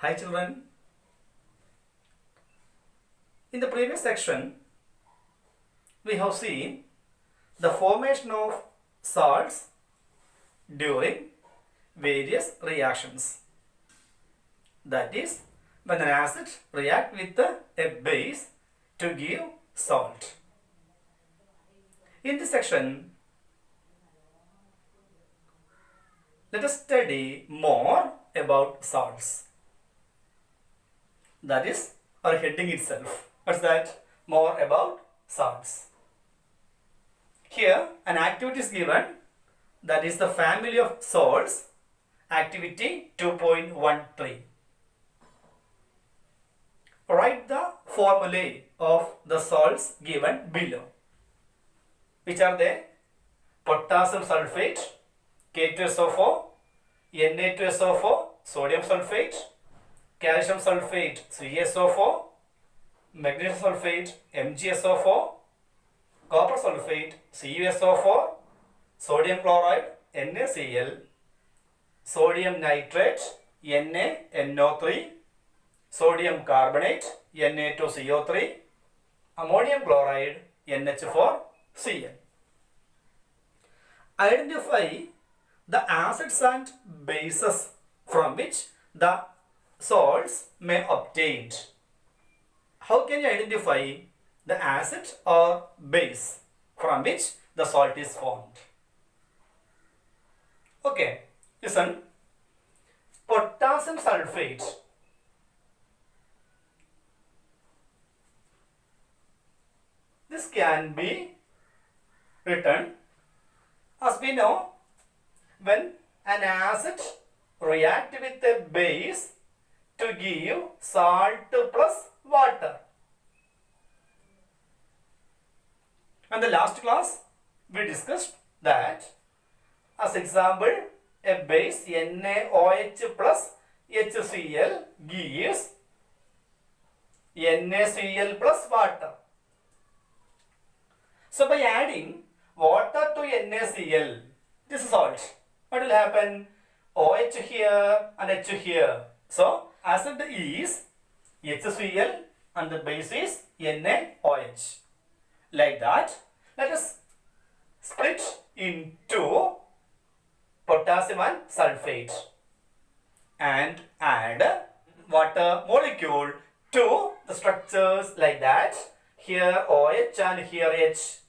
Hi children. In the previous section, we have seen the formation of salts during various reactions. That is, when an acid reacts with a base to give salt. In this section, let us study more about salts. That is our heading itself. What's that? More about salts. Here an activity is given, that is the family of salts, activity 2.13. Write the formulae of the salts given below. Which are they? Potassium sulfate, K2SO4, Na2SO4, sodium sulfate, calcium sulfate, CaSO4, magnesium sulfate, MgSO4, copper sulfate, CuSO4, sodium chloride, NaCl, sodium nitrate, NaNO3, sodium carbonate, Na2CO3, ammonium chloride, NH4Cl. Identify the acids and bases from which the salts may obtained. How can you identify the acid or base from which the salt is formed? Okay, listen. Potassium sulfate. This can be written as we know, when an acid reacts with a base to give salt plus water. In the last class, we discussed that as example, a base NaOH plus HCl gives NaCl plus water. So by adding water to NaCl, this is salt. What will happen? OH here and H here. So acid is HCl and the base is NaOH. Like that, let us split into potassium and sulfate and add water molecule to the structures like that. Here OH and here H.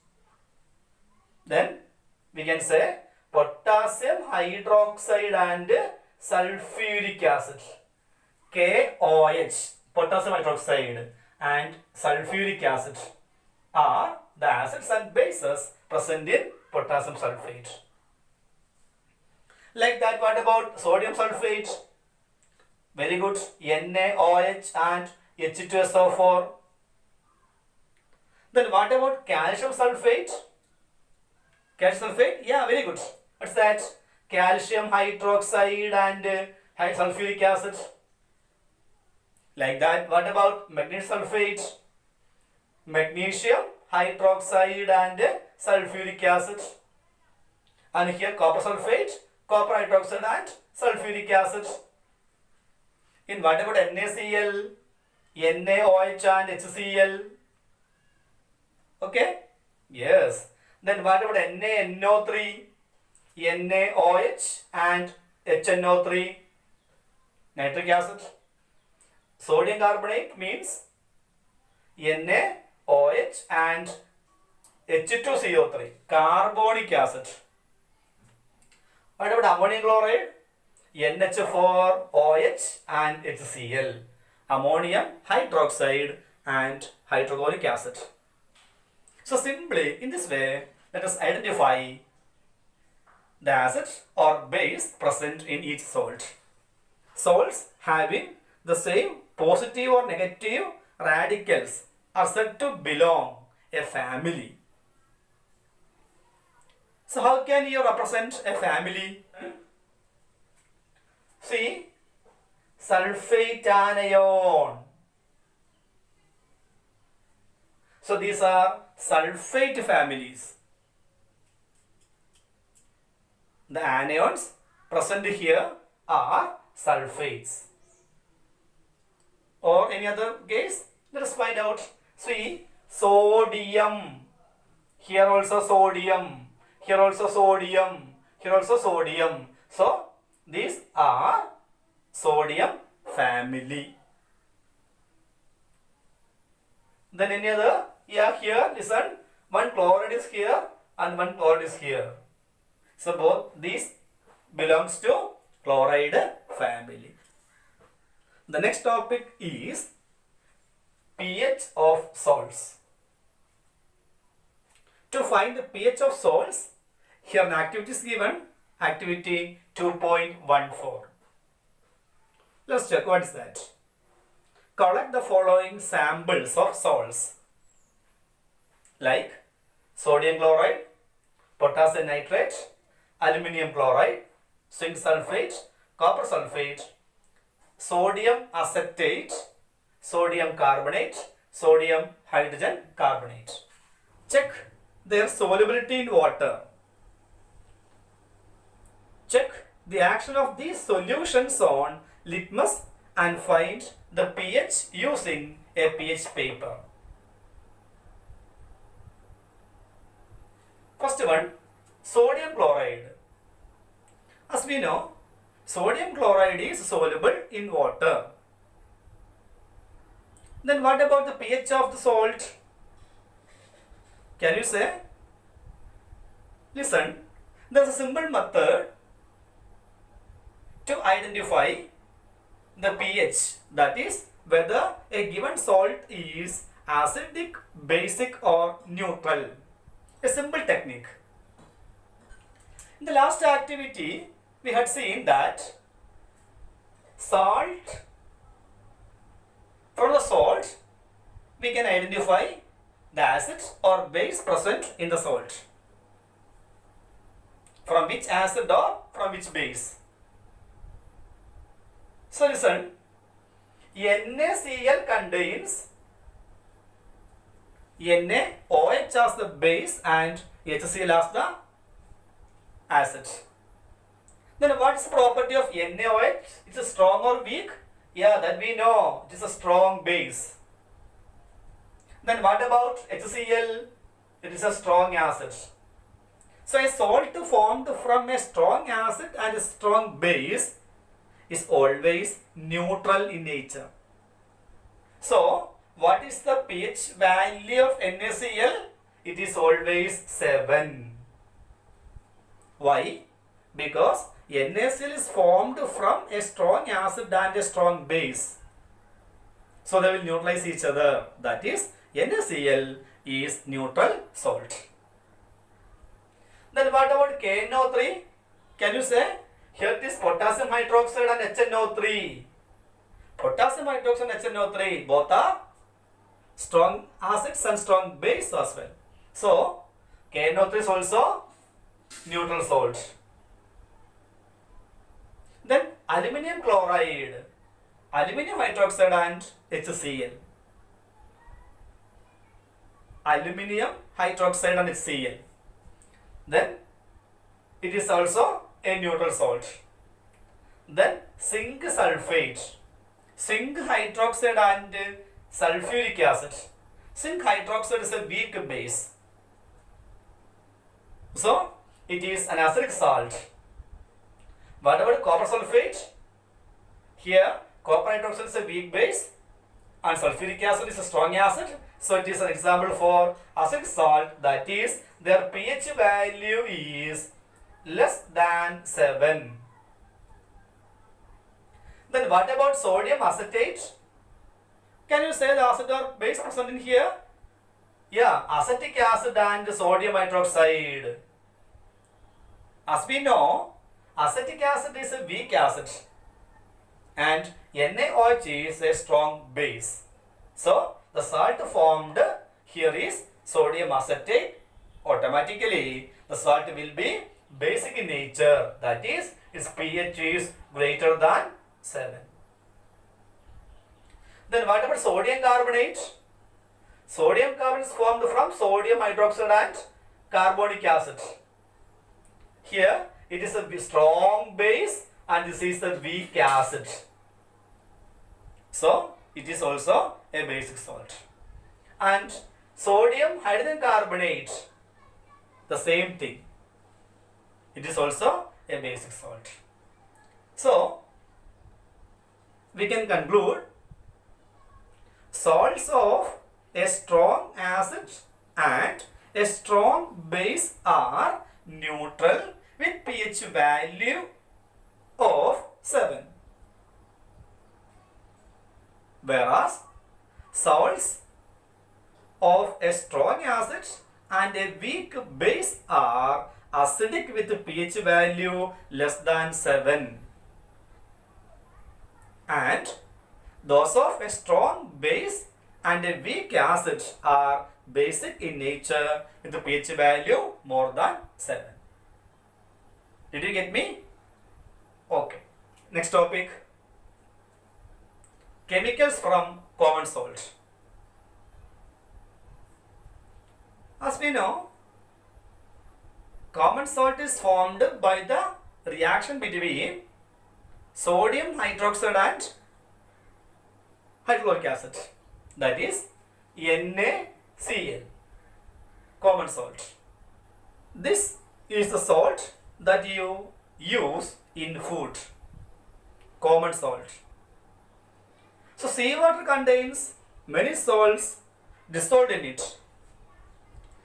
Then we can say potassium hydroxide and sulfuric acid. KOH, potassium hydroxide and sulfuric acid are the acids and bases present in potassium sulfate. Like that, what about sodium sulfate? Very good. NaOH and H2SO4. Then what about calcium sulfate? Calcium sulfate? Yeah, very good. What's that? Calcium hydroxide and sulfuric acid. Like that, what about magnesium sulfate? Magnesium hydroxide and sulfuric acid. And here copper sulfate, copper hydroxide and sulfuric acid. In what about NaCl, NaOH and HCl? Okay? Yes. Then what about NaNO3, NaOH and HNO3, nitric acid? Sodium carbonate means NaOH and H2CO3, carbonic acid. What about ammonium chloride? NH4OH and HCl, ammonium hydroxide and hydrochloric acid. So simply in this way, let us identify the acid or base present in each salt. Salts having the same positive or negative radicals are said to belong a family. So how can you represent a family? See, sulfate anion. So these are sulfate families. The anions present here are sulfates. or any other case? Let us find out. See, sodium. Here also sodium. Here also sodium. Here also sodium. So, these are sodium family. Then any other? Yeah, here, listen. One chloride is here and one chloride is here. So, both these belongs to chloride family. The next topic is pH of salts. To find the pH of salts, here an activity is given, activity 2.14. Let's check what is that. Collect the following samples of salts like sodium chloride, potassium nitrate, aluminum chloride, zinc sulfate, copper sulfate, sodium acetate, sodium carbonate, sodium hydrogen carbonate. Check their solubility in water. Check the action of these solutions on litmus and find the pH using a pH paper. First one, sodium chloride. As we know, sodium chloride is soluble in water. Then what about the pH of the salt? Can you say? Listen, there is a simple method to identify the pH, that is whether a given salt is acidic, basic or neutral. A simple technique. In the last activity, we had seen that salt, from the salt, we can identify the acid or base present in the salt. From which acid or from which base? So listen, NaCl contains NaOH as the base and HCl as the acid. Then what is the property of NaOH? It's a strong or weak? Yeah, that we know. It is a strong base. Then what about HCl? It is a strong acid. So a salt formed from a strong acid and a strong base is always neutral in nature. So, what is the pH value of NaCl? It is always 7. Why? Because NaCl is formed from a strong acid and a strong base. So, they will neutralize each other. That is, NaCl is neutral salt. Then what about KNO3? Can you say? Here this potassium hydroxide and HNO3. Potassium hydroxide and HNO3 both are strong acids and strong base as well. So, KNO3 is also neutral salt. Then aluminium chloride, aluminium hydroxide and HCl. Aluminium hydroxide and HCl. Then it is also a neutral salt. Then zinc sulfate, zinc hydroxide and sulfuric acid. Zinc hydroxide is a weak base. So, it is an acidic salt. What about copper sulfate? Here, copper hydroxide is a weak base and sulfuric acid is a strong acid. So, it is an example for acidic salt, that is, their pH value is less than 7. Then what about sodium acetate? Can you say the acid or base present in here? Yeah, acetic acid and sodium hydroxide. As we know, acetic acid is a weak acid and NaOH is a strong base. So, the salt formed here is sodium acetate. Automatically, the salt will be basic in nature, that is, its pH is greater than 7. Then what about sodium carbonate? Sodium carbonate is formed from sodium hydroxide and carbonic acid. Here it is a strong base and this is a weak acid. So it is also a basic salt. And sodium hydrogen carbonate, the same thing. It is also a basic salt. So, we can conclude salts of a strong acid and a strong base are neutral with pH value of 7. Whereas salts of a strong acid and a weak base are acidic with pH value less than 7. And those of a strong base and a weak acid are basic in nature with a pH value more than 7. Did you get me? Okay. Next topic. Chemicals from common salt. As we know, common salt is formed by the reaction between sodium hydroxide and hydrochloric acid, that is NaCl, common salt. This is the salt that you use in food, common salt. So seawater contains many salts dissolved in it,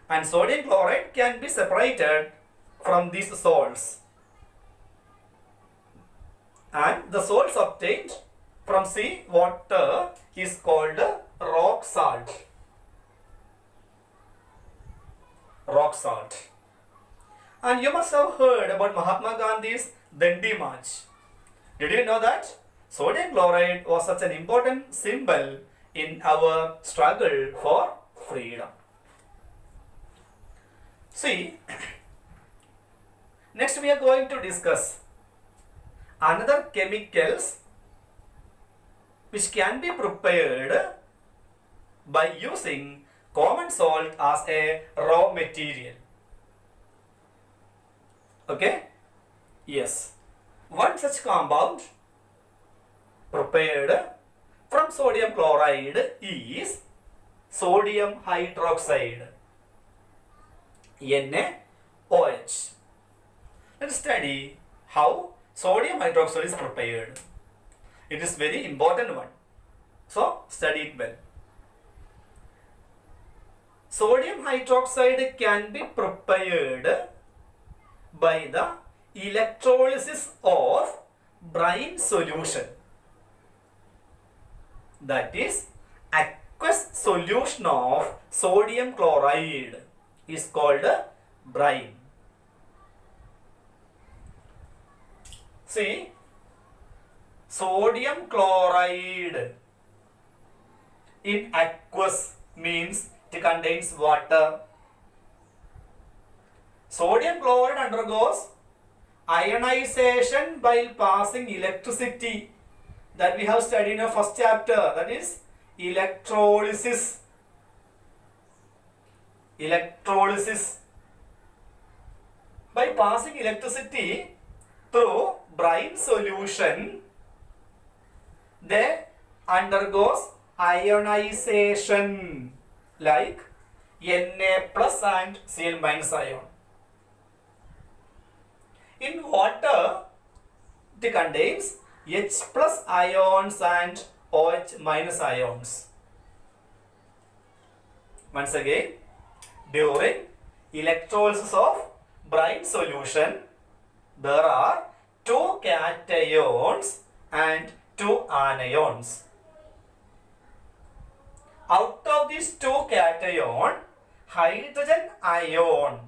and sodium chloride can be separated from these salts. And the salts obtained from sea water is called rock salt. Rock salt. And you must have heard about Mahatma Gandhi's Dandi March. Did you know that sodium chloride was such an important symbol in our struggle for freedom? See, next we are going to discuss another chemicals which can be prepared by using common salt as a raw material. Okay? Yes. One such compound prepared from sodium chloride is sodium hydroxide, NaOH. Let's study how sodium hydroxide is prepared. It is very important one. So, study it well. Sodium hydroxide can be prepared by the electrolysis of brine solution. That is, aqueous solution of sodium chloride is called brine. See, sodium chloride in aqueous means it contains water. Sodium chloride undergoes ionization while passing electricity, that we have studied in our first chapter, that is electrolysis. Electrolysis. By passing electricity through brine solution, they undergoes ionization like Na plus and Cl minus ion. In water, it contains H plus ions and OH minus ions. Once again, during electrolysis of brine solution, there are two cations and two anions. Out of these two cations, hydrogen ion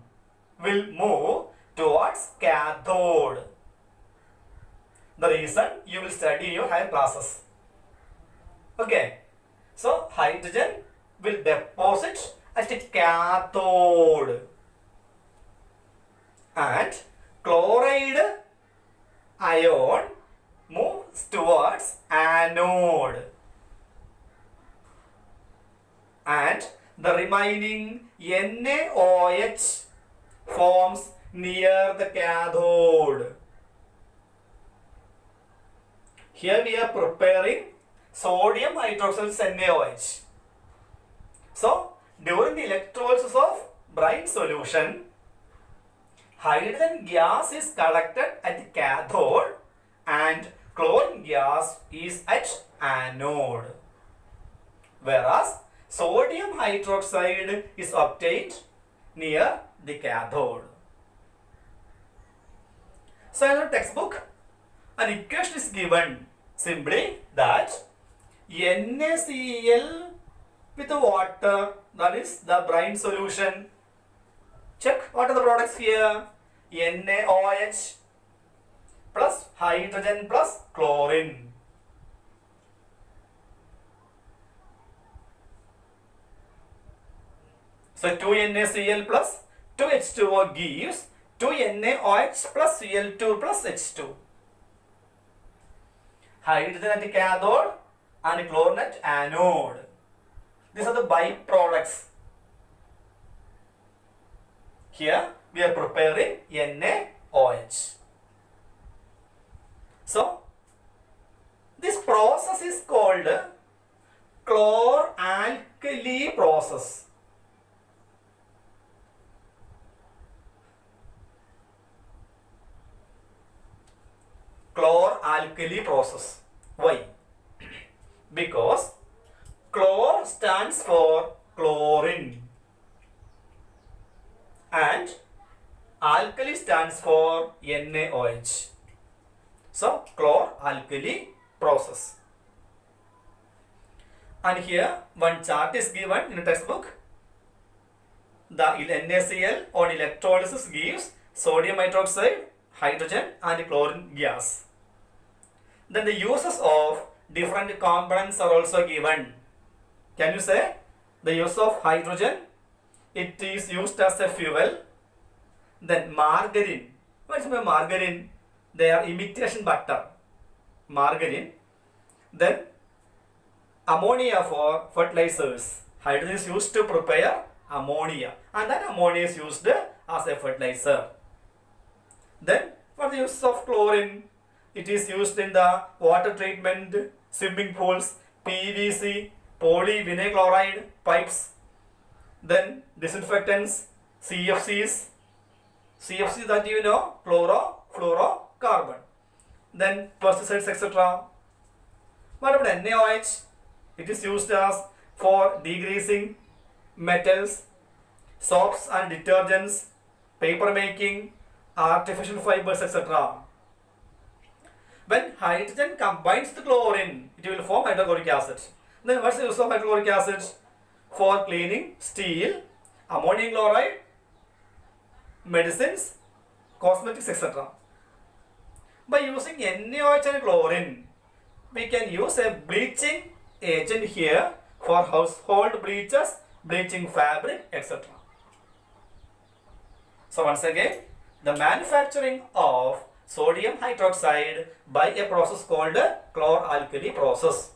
will move towards cathode. The reason you will study in your higher classes. Okay. So, hydrogen will deposit at the cathode and chloride ion moves towards anode, and the remaining NaOH forms near the cathode. Here we are preparing sodium hydroxide is NaOH. So, during the electrolysis of brine solution, hydrogen gas is collected at the cathode and chlorine gas is at anode. Whereas sodium hydroxide is obtained near the cathode. So in the textbook, an equation is given simply that NaCl with water, that is the brine solution. Check what are the products here. NaOH plus hydrogen plus chlorine. So 2NaCl plus 2H2O gives 2NaOH plus Cl2 plus H2. Hydrogen at the cathode and chlorine at anode. These are the byproducts. Here we are preparing NaOH. So this process is called chlor-alkali process. Chlor-alkali process. Why? Because chlor stands for chlorine and alkali stands for NaOH. So chlor-alkali process. And here one chart is given in the textbook. The NaCl on electrolysis gives sodium hydroxide, hydrogen and chlorine gas. Then the uses of different components are also given. Can you say the use of hydrogen? It is used as a fuel. Then margarine. What is margarine? They are imitation butter. Margarine. Then ammonia for fertilizers. Hydrogen is used to prepare ammonia, and that ammonia is used as a fertilizer. Then what is the use of chlorine? It is used in the water treatment, swimming pools, PVC, polyvinyl chloride pipes. Then disinfectants, CFCs. CFC that you know, chlorofluorocarbon. Then pesticides, etc. What about NaOH? It is used as for degreasing, metals, soaps and detergents, paper making, artificial fibers, etc. When hydrogen combines with chlorine, it will form hydrochloric acid. Then what's the use of hydrochloric acid? For cleaning steel, ammonium chloride, medicines, cosmetics, etc. By using NaOH and chlorine, we can use a bleaching agent here for household bleachers, bleaching fabric, etc. So once again, the manufacturing of sodium hydroxide by a process called chlor-alkali process.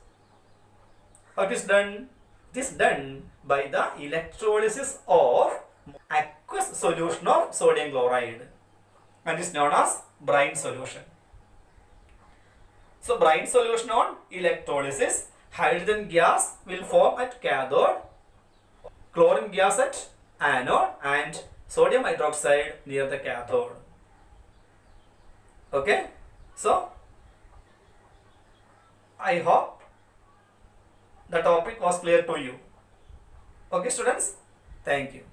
How it is done? It is done by the electrolysis of aqueous solution of sodium chloride, and is known as brine solution. So brine solution on electrolysis, hydrogen gas will form at cathode, chlorine gas at anode, and sodium hydroxide near the cathode. Okay, so I hope the topic was clear to you. Okay students, thank you.